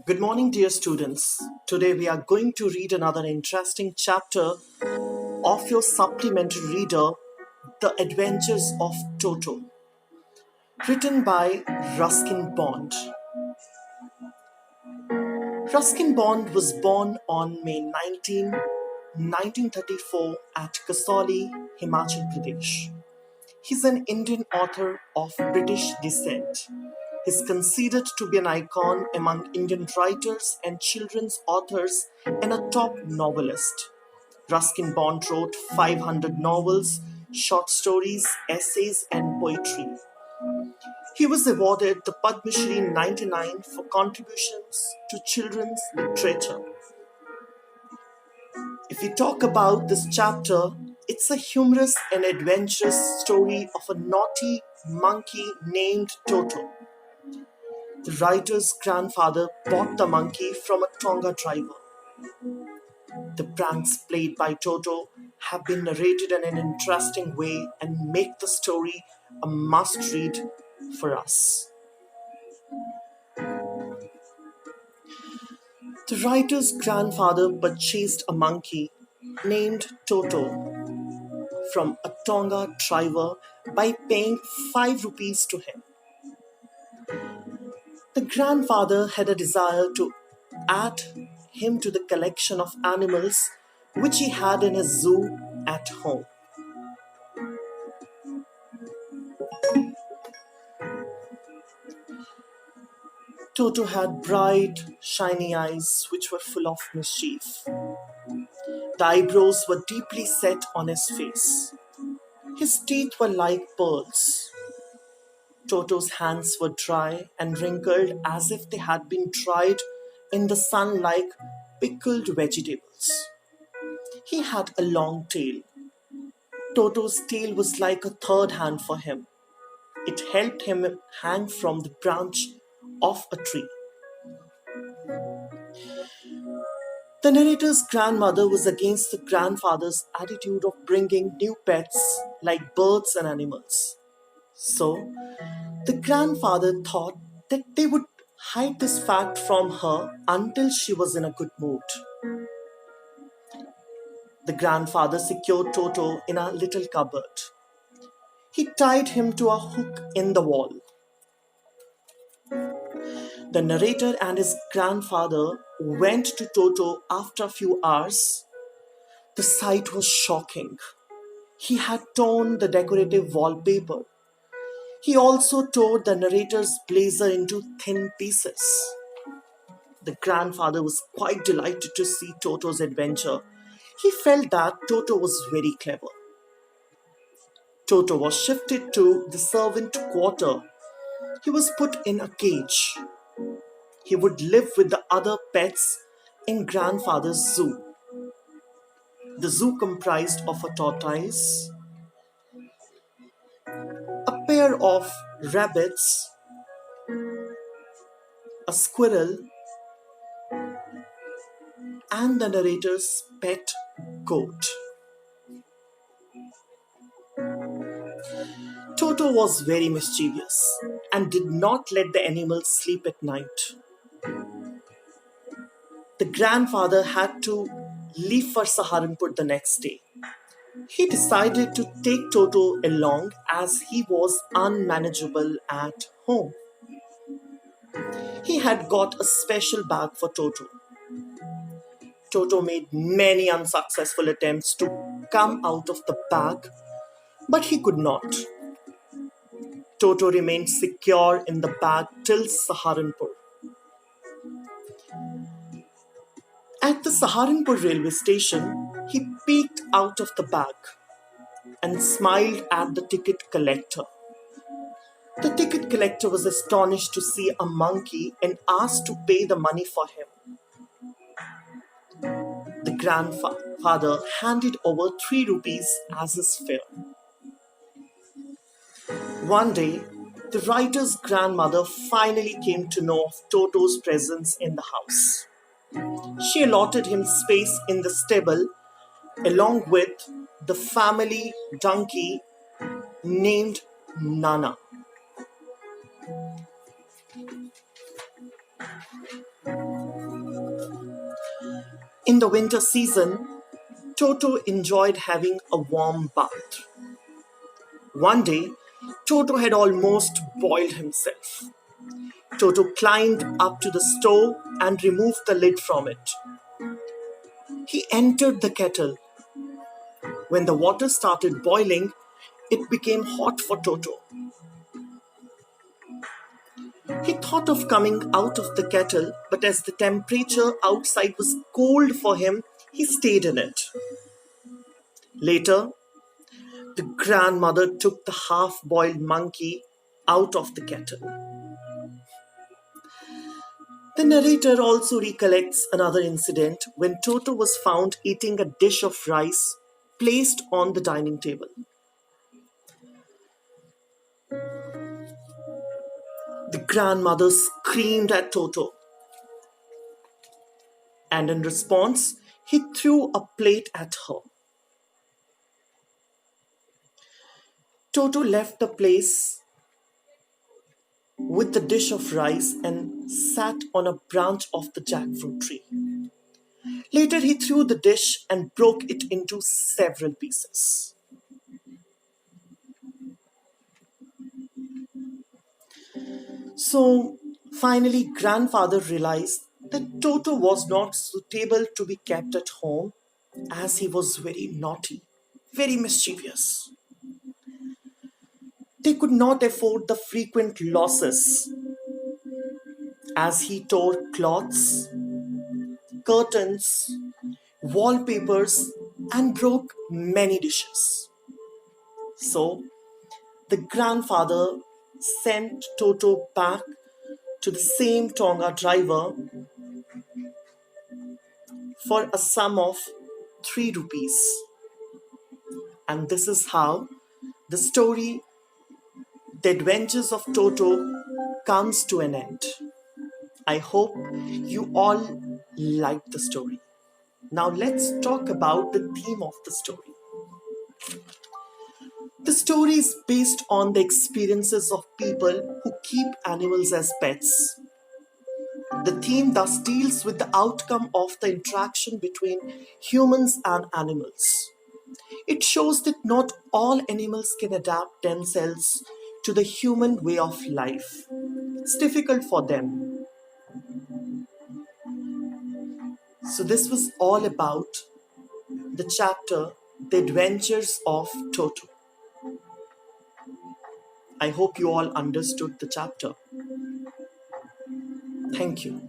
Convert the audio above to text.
Good morning, dear students. Today we are going to read another interesting chapter of your supplementary reader, The Adventures of Toto, written by Ruskin Bond. Ruskin Bond was born on May 19, 1934 at Kasauli, Himachal Pradesh. He's an Indian author of British descent. He's considered to be an icon among Indian writers and children's authors and a top novelist. Ruskin Bond wrote 500 novels, short stories, essays, and poetry. He was awarded the Padma Shri in 1999 for contributions to children's literature. If we talk about this chapter, it's a humorous and adventurous story of a naughty monkey named Toto. The writer's grandfather bought the monkey from a Tonga driver. The pranks played by Toto have been narrated in an interesting way and make the story a must-read for us. The writer's grandfather purchased a monkey named Toto from a Tonga driver by paying 5 rupees to him. The grandfather had a desire to add him to the collection of animals which he had in his zoo at home. Toto had bright, shiny eyes which were full of mischief. The eyebrows were deeply set on his face. His teeth were like pearls. Toto's hands were dry and wrinkled as if they had been dried in the sun like pickled vegetables. He had a long tail. Toto's tail was like a third hand for him. It helped him hang from the branch of a tree. The narrator's grandmother was against the grandfather's attitude of bringing new pets like birds and animals. So, the grandfather thought that they would hide this fact from her until she was in a good mood. The grandfather secured Toto in a little cupboard. He tied him to a hook in the wall. The narrator and his grandfather went to Toto after a few hours. The sight was shocking. He had torn the decorative wallpaper. He also tore the narrator's blazer into thin pieces. The grandfather was quite delighted to see Toto's adventure. He felt that Toto was very clever. Toto was shifted to the servant quarter. He was put in a cage. He would live with the other pets in grandfather's zoo. The zoo comprised of a tortoise, a pair of rabbits, a squirrel, and the narrator's pet goat. Toto was very mischievous and did not let the animals sleep at night. The grandfather had to leave for Saharanpur the next day. He decided to take Toto along as he was unmanageable at home. He had got a special bag for Toto. Toto made many unsuccessful attempts to come out of the bag, but he could not. Toto remained secure in the bag till Saharanpur. At the Saharanpur railway station, he peeked out of the bag and smiled at the ticket collector. The ticket collector was astonished to see a monkey and asked to pay the money for him. The grandfather handed over 3 rupees as his fare. One day, the writer's grandmother finally came to know of Toto's presence in the house. She allotted him space in the stable along with the family donkey named Nana. In the winter season, Toto enjoyed having a warm bath. One day, Toto had almost boiled himself. Toto climbed up to the stove and removed the lid from it. He entered the kettle. When the water started boiling, it became hot for Toto. He thought of coming out of the kettle, but as the temperature outside was cold for him, he stayed in it. Later, the grandmother took the half-boiled monkey out of the kettle. The narrator also recollects another incident when Toto was found eating a dish of rice placed on the dining table. The grandmother screamed at Toto, and in response, he threw a plate at her. Toto left the place with the dish of rice and sat on a branch of the jackfruit tree. Later, he threw the dish and broke it into several pieces. So, finally, grandfather realized that Toto was not suitable to be kept at home as he was very naughty, very mischievous. They could not afford the frequent losses as he tore cloths, curtains, wallpapers, and broke many dishes. So, the grandfather sent Toto back to the same Tonga driver for a sum of 3 rupees. And this is how the story, The Adventures of Toto, comes to an end. I hope you all liked the story. Now let's talk about the theme of the story. The story is based on the experiences of people who keep animals as pets. The theme thus deals with the outcome of the interaction between humans and animals. It shows that not all animals can adapt themselves to the human way of life. It's difficult for them. So this was all about the chapter, The Adventures of Toto. I hope you all understood the chapter. Thank you.